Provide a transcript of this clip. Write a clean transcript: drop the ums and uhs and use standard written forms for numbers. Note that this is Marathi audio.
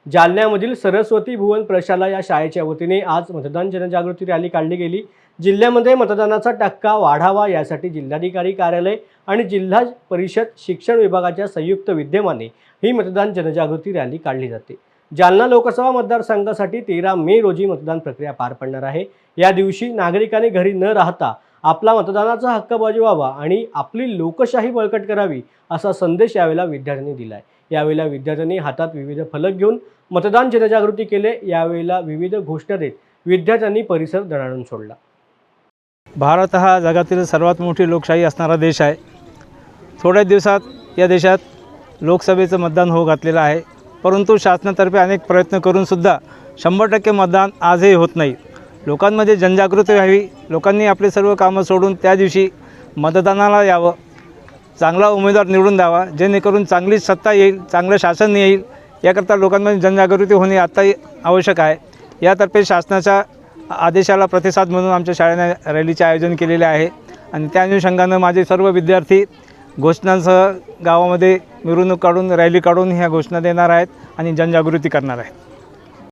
जालन्यामधील सरस्वती भुवन प्रशाला या शाळेच्या वतीने आज मतदान जनजागृती रॅली काढली गेली। जिल्ह्यामध्ये मतदानाचा टक्का वाढावा यासाठी जिल्हाधिकारी कार्यालय आणि जिल्हा परिषद शिक्षण विभागाच्या संयुक्त विद्यमाने ही मतदान जनजागृती रॅली काढली जाते। जालना लोकसभा मतदारसंघासाठी 13 मे रोजी मतदान प्रक्रिया पार पडणार आहे। या दिवशी नागरिकांनी घरी न राहता आपला मतदानाचा हक्क बजावावा आणि आपली लोकशाही बळकट करावी असा संदेश यावेळेला विद्यार्थ्यांनी दिलाय। यावेळेला विद्यार्थ्यांनी हातात विविध फलक घेऊन मतदान जनजागृती केले। यावेळेला विविध घोषणा देत विद्यार्थ्यांनी परिसर दणाणून सोडला। भारत हा जगातील सर्वात मोठी लोकशाही असणारा देश आहे। थोड्याच दिवसात या देशात लोकसभेचं मतदान होऊ घातलेलं आहे, परंतु शासनातर्फे अनेक प्रयत्न करूनसुद्धा 100% मतदान आजही होत नाही। लोकांमध्ये जनजागृती व्हावी, लोकांनी आपले सर्व कामं सोडून त्या दिवशी मतदानाला यावं, चांगला उमेदवार निवडून द्यावा, जेणेकरून चांगली सत्ता येईल, चांगलं शासन येईल। याकरता लोकांमध्ये जनजागृती होणे आत्ताही आवश्यक आहे। यातर्फे शासनाच्या आदेशाला प्रतिसाद म्हणून आमच्या शाळेने रॅलीचे आयोजन केलेले आहे आणि त्या अनुषंगानं माझे सर्व विद्यार्थी घोषणांसह गावामध्ये मिरवणूक काढून रॅली काढून ह्या घोषणा देणार आहेत आणि जनजागृती करणार आहेत।